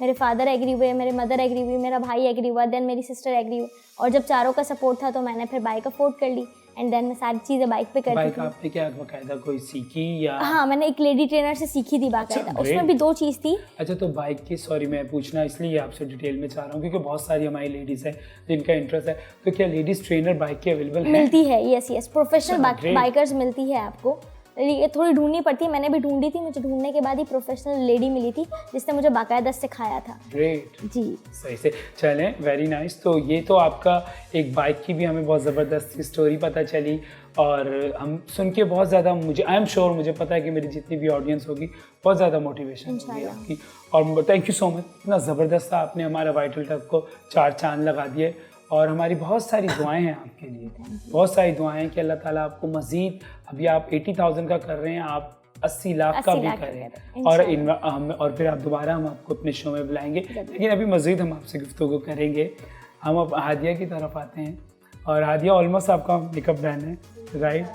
मेरे फादर एग्री हुए, मेरे मदर एग्री हुई, मेरा भाई एग्री हुआ, देन मेरी सिस्टर एग्री हुई, और जब चारों का सपोर्ट था तो मैंने फिर बाइक अफोर्ड कर ली एंड देन मैं सारी चीज़ें बाइक पे करती थी। बाइक आपने क्या बाकायदा कोई सीखी या? हाँ, मैंने एक लेडी ट्रेनर से सीखी थी बाकायदा। उसमें भी 2 चीज़ थी। अच्छा, तो बाइक की, सॉरी मैं पूछना इसलिए आपसे डिटेल में चाह रहा हूँ क्योंकि बहुत सारी हमारी लेडीज़ हैं जिनका इंटरेस्ट है, तो क्या लेडीज़ ट्रेनर बाइक की अवेलेबल है? मिलती है, यस, प्रोफेशनल बाइकर्स मिलती है आपको। ये थोड़ी ढूंढनी पड़ती है, मैंने भी ढूंढी थी, मुझे ढूंढने के बाद ही प्रोफेशनल लेडी मिली थी जिसने मुझे बाकायदा सिखाया था। ग्रेट जी, सही से चलें, वेरी नाइस। तो ये तो आपका एक बाइक की भी हमें बहुत ज़बरदस्त स्टोरी पता चली और हम सुन के बहुत ज़्यादा, मुझे आई एम श्योर, मुझे पता है कि मेरी जितनी भी ऑडियंस होगी बहुत ज़्यादा मोटिवेशन होगी आपकी। और थैंक यू सो मच, इतना ज़बरदस्त था, आपने हमारा वाइटल टॉक को 4 चांद लगा दिए और हमारी बहुत सारी दुआएं हैं आपके लिए, बहुत सारी दुआएं हैं कि अल्लाह ताला आपको मज़ीद, अभी आप 80,000 का कर रहे हैं, आप 80 लाख का भी करें और फिर आप दोबारा हम आपको अपने शो में बुलाएंगे। लेकिन अभी मज़ीद हम आपसे गुफ्तगू करेंगे। हम अब हादिया की तरफ आते हैं और हादिया ऑलमोस्ट आपका मेकअप डन है, राइट?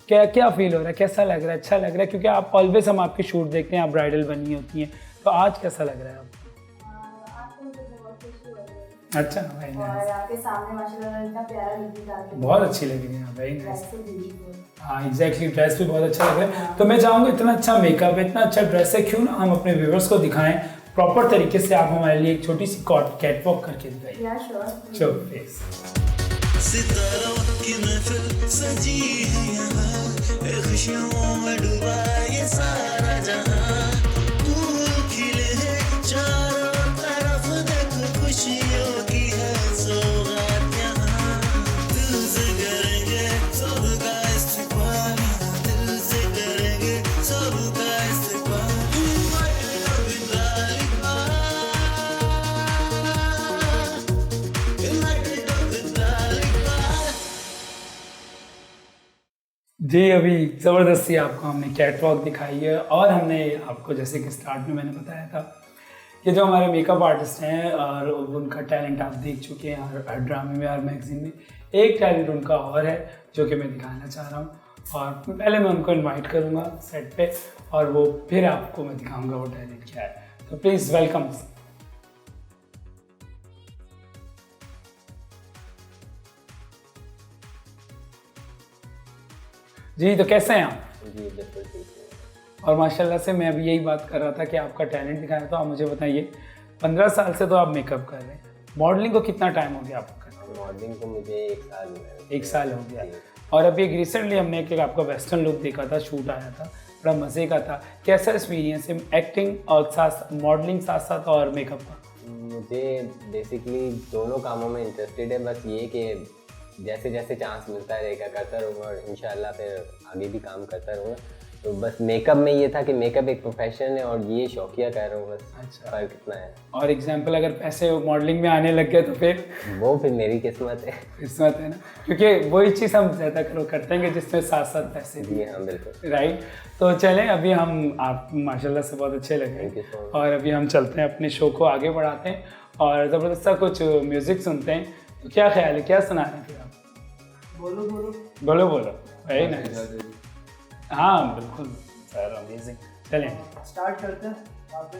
क्या फील हो रहा है, कैसा लग रहा है? अच्छा लग रहा है क्योंकि आप ऑलवेज हम आपके शूट देखते हैं, आप ब्राइडल बनी होती हैं, तो आज कैसा लग रहा है आपको? अच्छा, और आपके सामने माशाल्लाह इतना प्यारा लुक दिखा के बहुत अच्छी लग रही है, वेरी नाइस। ब्यूटीफुल। हाँ एग्जैक्टली, ड्रेस भी बहुत अच्छा लग रहा है। तो मैं चाहूँगा इतना अच्छा मेकअप है, इतना अच्छा ड्रेस है, क्यों ना हम अपने व्यूअर्स को दिखाएं प्रॉपर तरीके से। आप हमारे लिए एक छोटी सी कैट वॉक करके दिखाइए। या श्योर। Show face. सितारों की महफिल सजी है यहाँ, खुशियों में डूबा ये सारा जहां, फूल खिले हैं चारों तरफ, देख खुशियों की है सौगात यहाँ, दिल से करेंगे सबका इस्तेमाल, दिल से करेंगे सबका इस्तेमाल। जी, अभी ज़बरदस्ती आपको हमने कैट वॉक दिखाई है और हमने आपको, जैसे कि स्टार्ट में मैंने बताया था, कि जो हमारे मेकअप आर्टिस्ट हैं और उनका टैलेंट आप देख चुके हैं हर ड्रामे में, हर मैगजीन में। एक टैलेंट उनका और है जो कि मैं दिखाना चाह रहा हूँ, और पहले मैं उनको इनवाइट करूँगा सेट पे और वो फिर आपको मैं दिखाऊँगा वो टैलेंट क्या है। तो प्लीज़ वेलकम। जी, तो कैसे हैं आप? जी बिल्कुल ठीक है। और माशाल्लाह से मैं अभी यही बात कर रहा था कि आपका टैलेंट दिखाया, तो आप मुझे बताइए 15 साल से तो आप मेकअप कर रहे हैं, मॉडलिंग को कितना टाइम हो गया आपको करने? मॉडलिंग को मुझे 1 साल हुआ है। 1 साल हो गया। और अभी एक रिसेंटली हमने एक आपका वेस्टर्न लुक देखा था, शूट आया था, बड़ा मज़े का था। कैसा एक्सपीरियंस है एक्टिंग और साथ मॉडलिंग साथ साथ और मेकअप का? मुझे बेसिकली दोनों कामों में इंटरेस्टेड है, बस ये कि जैसे जैसे चांस मिलता रहेगा करता रहूँगा और इंशाल्लाह फिर आगे भी काम करता रहूँगा। तो बस मेकअप में ये था कि मेकअप एक प्रोफेशन है और ये शौकिया कर रहा हूँ बस। अच्छा, फर्क इतना है। और एग्जाम्पल अगर पैसे मॉडलिंग में आने लग गए तो फिर वो फिर मेरी किस्मत है। किस्मत है ना, क्योंकि वही चीज़ हम ज़्यादा करते हैं जिसमें साथ साथ पैसे भी। जी हाँ बिल्कुल, राइट। तो चलें, अभी हम, आप माशाल्लाह से बहुत अच्छे लगे Thank you so much। और अभी हम चलते हैं अपने शो को आगे बढ़ाते हैं और ज़बरदस्त सा कुछ म्यूज़िक सुनते हैं। तो क्या ख्याल है, क्या सुना रहे हैं फिर आप? बोलो वेरी नाइस। हाँ बिल्कुल सर, अमेजिंग। चलें स्टार्ट करते हैं वहाँ पे।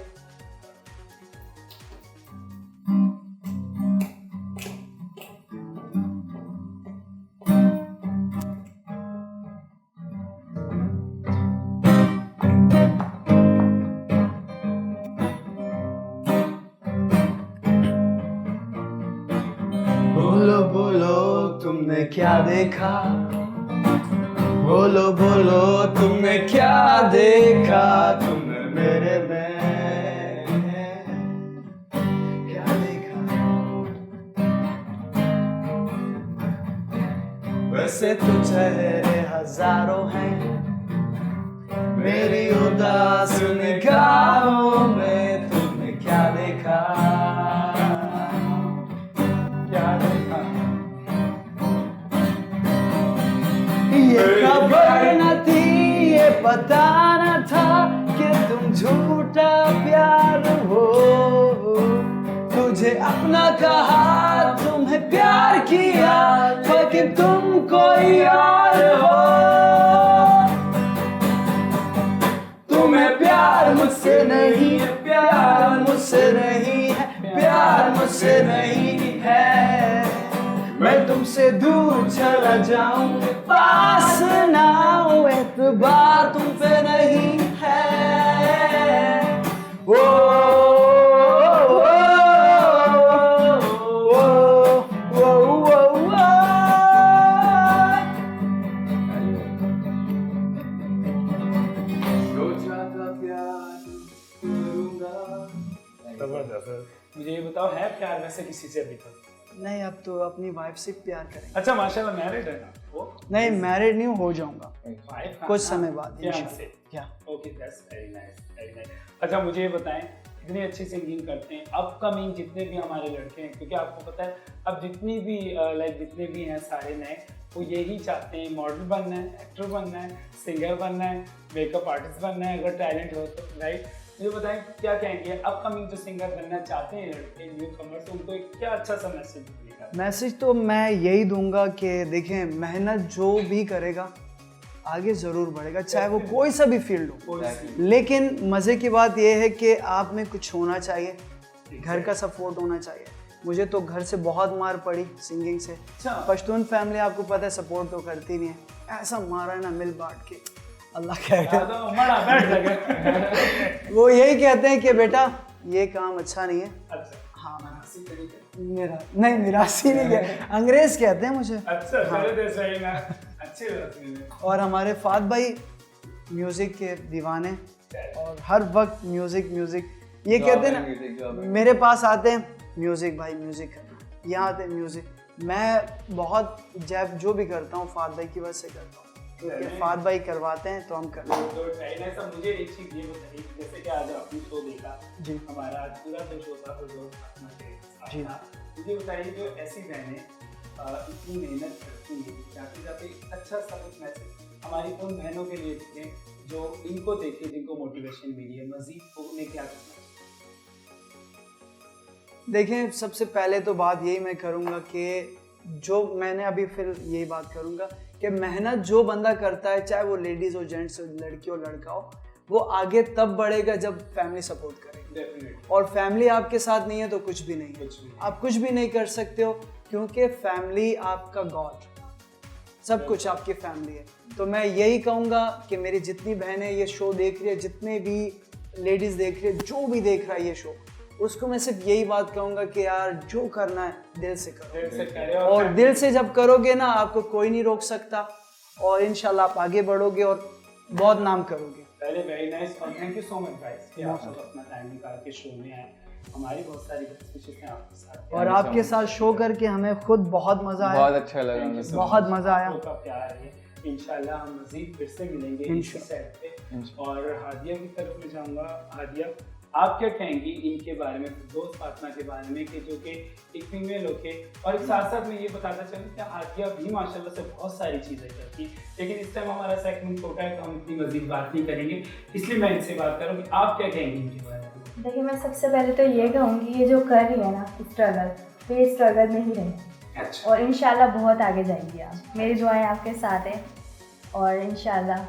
बोलो बोलो तुमने क्या देखा, बोलो बोलो तुमने क्या देखा, तुमने मेरे में क्या देखा। वैसे तो चेहरे हजारों हैं, मेरी उदास निगाहों में तुमने क्या देखा, क्या देखा। ये खबर न थी, ये पता न था कि तुम झूठा प्यार हो, तुझे अपना कहा, तुम्हें प्यार किया, तुम्हें प्यार मुझसे नहीं है, प्यार मुझसे नहीं है, प्यार मुझसे नहीं है। मैं तुमसे दूर चला जाऊं, पास ना हो, एतबार तुम पे नहीं है। ओ, ओ, ओ, ओ, ओ, ओ। जबरदस्त। मुझे ये बताओ, है प्यार वैसे किसी से अभी तक? नहीं, अब तो अपनी वाइफ से प्यार करेंगे। अच्छा, माशाल्लाह मैरिड है ना वो? नहीं, मैरिड नहीं, हो जाऊंगा वाइफ कुछ समय बाद क्या इंशाल्लाह। हमसे? क्या? Okay, that's very nice, very nice. अच्छा, मुझे ये बताएं, इतनी अच्छी सिंगिंग करते हैं, अपकमिंग जितने भी हमारे लड़के हैं, क्योंकि आपको पता है अब जितनी भी जितने भी हैं सारे नए, वो यही चाहते हैं मॉडल बनना है, एक्टर बनना है, सिंगर बनना है, मेकअप आर्टिस्ट बनना है, अगर टैलेंट हो तो, राइट? मुझे बताएं क्या कहेंगे अपकमिंग जो सिंगर बनना चाहते हैं लड़के, न्यू कमर्स, उनको एक क्या अच्छा सा मैसेज मिलेगा? मैसेज तो मैं यही दूंगा कि देखें, मेहनत जो भी करेगा आगे ज़रूर बढ़ेगा, चाहे वो कोई सा भी फील्ड हो। लेकिन मज़े की बात यह है कि आप में कुछ होना चाहिए, घर का सपोर्ट होना चाहिए। मुझे तो घर से बहुत मार पड़ी सिंगिंग से। पश्तून फैमिली आपको पता है सपोर्ट तो करती नहीं है, ऐसा मारा ना मिल बांट के, अल्लाह कहे। वो यही कहते हैं कि बेटा ये काम अच्छा नहीं है। अच्छा, हाँ, मेरा नहीं, मिरासी नहीं कहते, अंग्रेज कहते हैं मुझे। अच्छा, सही ना, अच्छी बात है। और हमारे फात भाई म्यूजिक के दीवाने, और हर वक्त म्यूजिक म्यूजिक ये कहते हैं ना, मेरे पास आते हैं म्यूजिक भाई, म्यूजिक यहाँ आते हैं म्यूजिक। मैं बहुत जब जो भी करता हूँ फात भाई की वजह से करता हूँ, क्योंकि फात भाई करवाते हैं तो हम करते हैं। तो ऐसा मुझे एक चीज़ ये बताइए, जैसे कि आज आपने शो देखा जी, हमारा, आज पूरा जो शो था तो जी, मुझे बताइए जो ऐसी बहनें इतनी मेहनत करती हैं, जाते जाते अच्छा सा कुछ मैसेज हमारी उन बहनों के लिए देखें जो इनको देखे, जिनको मोटिवेशन मिली है, मजीद उन्हें क्या करना चाहिए? देखें, सबसे पहले तो बात यही मैं करूँगा कि जो मैंने अभी फिर यही बात करूँगा कि मेहनत जो बंदा करता है, चाहे वो लेडीज़ हो, जेंट्स हो, लड़की हो, लड़का हो, वो आगे तब बढ़ेगा जब फैमिली सपोर्ट करेगी। और फैमिली आपके साथ नहीं है तो कुछ भी नहीं है, आप कुछ भी नहीं कर सकते हो, क्योंकि फैमिली आपका गॉड, सब कुछ आपकी फैमिली है। तो मैं यही कहूँगा कि मेरी जितनी बहनें ये शो देख रही है, जितने भी लेडीज़ देख रही है, जो भी देख रहा है ये शो, उसको मैं सिर्फ यही बात कहूँगा कि यार जो करना है दिल से करो, और दिल से जब करोगे ना, आपको कोई नहीं रोक सकता, और इंशाल्लाह आप आगे बढ़ोगे और बहुत नाम करोगे। पहले वेरी नाइस, और thank you so much guys कि आप सब अपना टाइम निकाल के शो में आए। हमारी बहुत सारी कोशिशें हैं आपके साथ, और आपके साथ शो करके हमें खुद बहुत मज़ा आया, बहुत अच्छा लगा मुझे, बहुत मज़ा आया। आपका प्यार है, इंशाल्लाह हम मज़ीद फिर से मिलेंगे इसी सेट पे। और हादिया की तरफ में जाऊँगा। हादिया, आप क्या कहेंगी इनके बारे में, दोस्त फातिमा के बारे में, कि जो कि एक फीमेल होके, और साथ साथ में ये बताना चाहूँगी कि हादिया भी माशाल्लाह से बहुत सारी चीज़ें करती, लेकिन इस टाइम हमारा सेगमेंट छोटा है तो हम इतनी मज़ीद बात नहीं करेंगे, इसलिए मैं इनसे बात करूँ कि आप क्या कहेंगी इनके बारे में? देखिए, मैं सबसे पहले तो ये कहूँगी, ये जो कर रही है ना स्ट्रगल, तो ये स्ट्रगल में ही रहे। अच्छा, और इंशाल्लाह बहुत आगे जाएंगी आप, मेरी दुआएं आपके साथ हैं, और इंशाल्लाह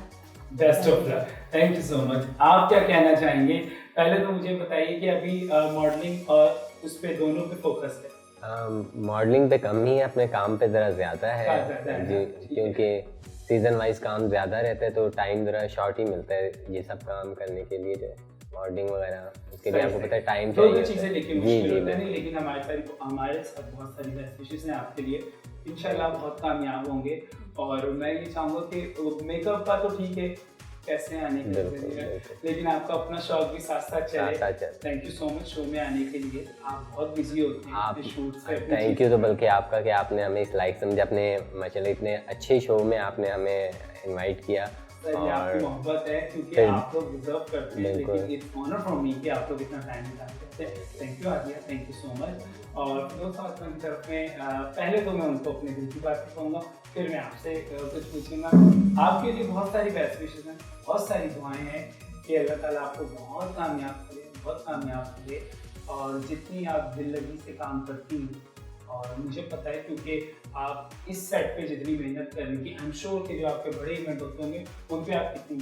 best of luck. Thank you so much. आप क्या कहना चाहेंगे? पहले तो मुझे बताइए कि अभी मॉडलिंग और उस पे दोनों पे फोकस है। मॉडलिंग पे कम ही है, अपने काम पे ज़रा ज़्यादा है जी, क्योंकि सीज़न वाइज काम ज़्यादा रहता है तो टाइम ज़रा शॉर्ट ही मिलता है ये सब काम करने के लिए, जो मॉडलिंग वगैरह उसके लिए आपको पता है टाइम चाहिए। चीज़ें लेकिन मुश्किल होता नहीं, लेकिन हमारे साथ बहुत सारी बेस्ट विशेस हैं आपके लिए, इंशाल्लाह बहुत कामयाब होंगे। और मैं ये चाहूँगा कि मेकअप का तो ठीक है, कैसे आने के लिए, लेकिन आपका अपना शौक भी साथ साथ चले। Thank you so much show में आने के लिए, आप बहुत बिजी होते हैं अपने शूट से। थैंक यू तो बल्कि आपका कि आपने हमें इस लाइक समझा, अपने माशाल्लाह इतने अच्छे शो में आपने हमें इनवाइट किया। और आपकी मोहब्बत है, क्योंकि आप लोग डिजर्व करते हैं, लेकिन इट्स ऑनर फॉर मी कि आप लोग इतना टाइम निकालते हैं। Thank you Adiya, thank you so much. और दोस्त फातिमा की तरफ में पहले तो मैं उनको अपने दिल की बात कहूँगा, फिर मैं आपसे कुछ पूछूंगा। आपके लिए बहुत सारी बेस्ट विशेस हैं, बहुत सारी दुआएं हैं कि अल्लाह ताला आपको बहुत कामयाब करे, बहुत कामयाब करे, और जितनी आप दिल लगी से काम करती हैं, और मुझे पता है क्योंकि आप इस सेट पे जितनी मेहनत कर रही हैं, आई एम श्योर कि जो आपके बड़े इवेंट होते होंगे उन पे आप कितनी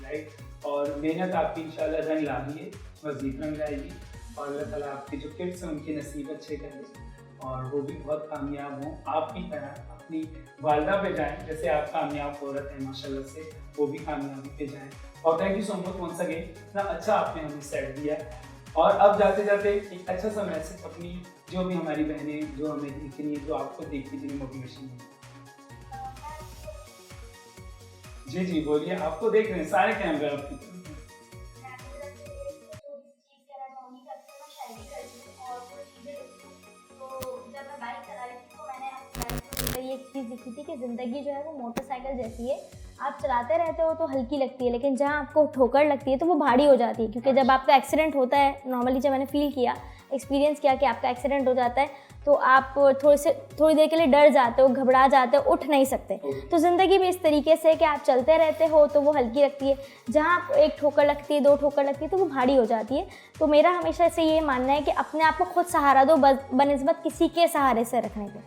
राइट, और मेहनत आपकी इंशाल्लाह रंग लानी है, मज़ीद रंग लाएगी और अल्लाह ताला आपके जो किड्स हैं उनके नसीब अच्छे करें और वो भी बहुत कामयाब हों आपकी तरह, अपनी वालदा पे जाएं जैसे आप कामयाब औरत हैं माशाल्लाह से, वो भी कामयाबी पे जाएं। और thank you so much once again, इतना अच्छा आपने हमें सेट दिया। और अब जाते जाते एक अच्छा सा मैसेज अपनी जो भी हमारी बहनें जो हमें देख रही हैं, जो आपको देखने के लिए मोटिवेशन है। जी जी बोलिए, आपको देख रहे हैं सारे कैमरे आपकी तरफ। ये एक चीज़ दिखी थी कि ज़िंदगी जो है वो मोटरसाइकिल जैसी है, आप चलाते रहते हो तो हल्की लगती है, लेकिन जहाँ आपको ठोकर लगती है तो वो भारी हो जाती है। क्योंकि जब आपका एक्सीडेंट होता है, नॉर्मली जब मैंने फील किया, एक्सपीरियंस किया कि आपका एक्सीडेंट हो जाता है तो आप थोड़ी देर के लिए डर जाते हो, घबरा जाते हो, उठ नहीं सकते। तो ज़िंदगी भी इस तरीके से कि आप चलते रहते हो तो वो हल्की लगती है, जहाँ आप एक ठोकर लगती है, दो ठोकर लगती है तो वो भारी हो जाती है। तो मेरा हमेशा से ये मानना है कि अपने आप को खुद सहारा दो बनिस्बत किसी के सहारे से रखने के,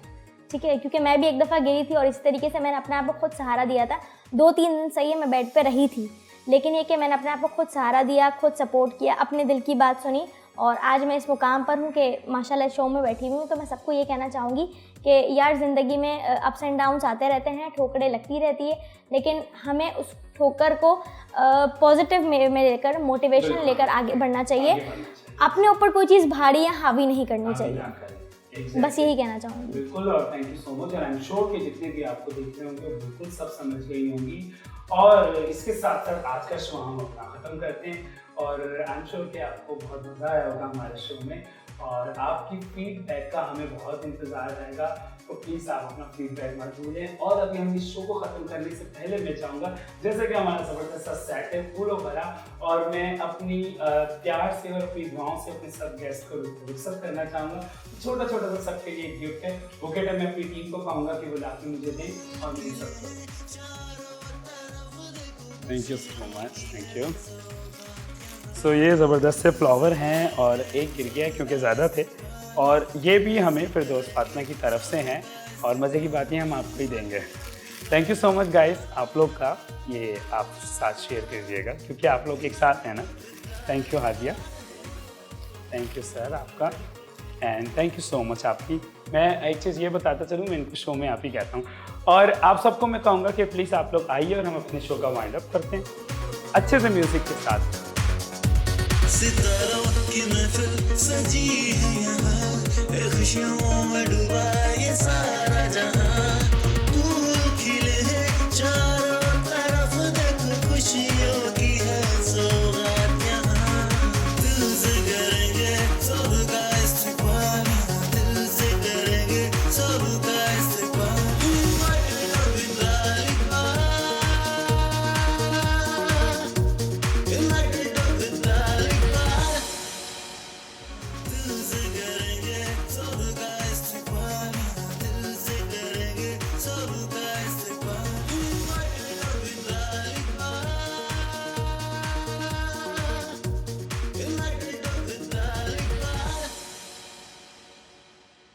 ठीक है। क्योंकि मैं भी एक दफ़ा गिरी थी और इस तरीके से मैंने अपने आप को खुद सहारा दिया था। 2-3 दिन सही है मैं बेड पे रही थी, लेकिन ये कि मैंने अपने आप को खुद सहारा दिया, खुद सपोर्ट किया, अपने दिल की बात सुनी और आज मैं इस मुकाम पर हूँ कि माशाल्लाह शो में बैठी हुई हूँ। तो मैं सबको ये कहना चाहूँगी कि यार ज़िंदगी में अप्स एंड डाउन्स आते रहते हैं, ठोकरें लगती रहती है, लेकिन हमें उस ठोकर को पॉजिटिव में लेकर, मोटिवेशन लेकर आगे बढ़ना चाहिए। अपने ऊपर कोई चीज़ भारी या हावी नहीं करनी चाहिए। बस यही कहना चाहूँगी। बिल्कुल, और थैंक यू सो मच। और आई एम श्योर कि जितने भी आपको देख रहे होंगे बिल्कुल सब समझ गई होंगी। और इसके साथ साथ आज का शो हम अपना ख़त्म करते हैं और आई एम श्योर कि आपको बहुत मज़ा आया होगा हमारे शो में और आपकी फीडबैक का हमें बहुत इंतज़ार रहेगा। तो प्लीज़ आप अपना फीडबैक मत भूलें। और अभी हम इस शो को ख़त्म करने से पहले मैं चाहूँगा, जैसे कि हमारा ज़बरदस्त सेट है फूलों भरा, और मैं अपनी प्यार से और अपनी दुआओं से अपने सब गेस्ट को रुखसत करना चाहूँगा। छोटा छोटा सा सबके लिए एक गिफ्ट है, वो कहता मैं अपनी टीम को कहूँगा कि वो लाके मुझे दें और मुझे सबको। Thank you so much, thank you. सो ये ज़बरदस्त से फ्लावर हैं और एक गिर गया क्योंकि ज़्यादा थे, और ये भी हमें फिरदौस फातिमा की तरफ से हैं और मज़े की बातें हम आपको ही देंगे। Thank you so much guys, आप लोग का ये आप साथ शेयर कीजिएगा क्योंकि आप लोग एक साथ हैं ना। Thank you Hadiya, thank you sir आपका, and thank you so much आपकी। मैं एक चीज़ ये बताता चलूँ, मैं इनको शो में आप ही कहता हूँ और आप सबको मैं कहूँगा कि प्लीज़ आप लोग आइए और हम अपने शो का वाइंड अप करते हैं अच्छे से म्यूज़िक के साथ। सितारों की महफिल सजी है यहाँ, खुशियों में डूबा ये सारा जहां।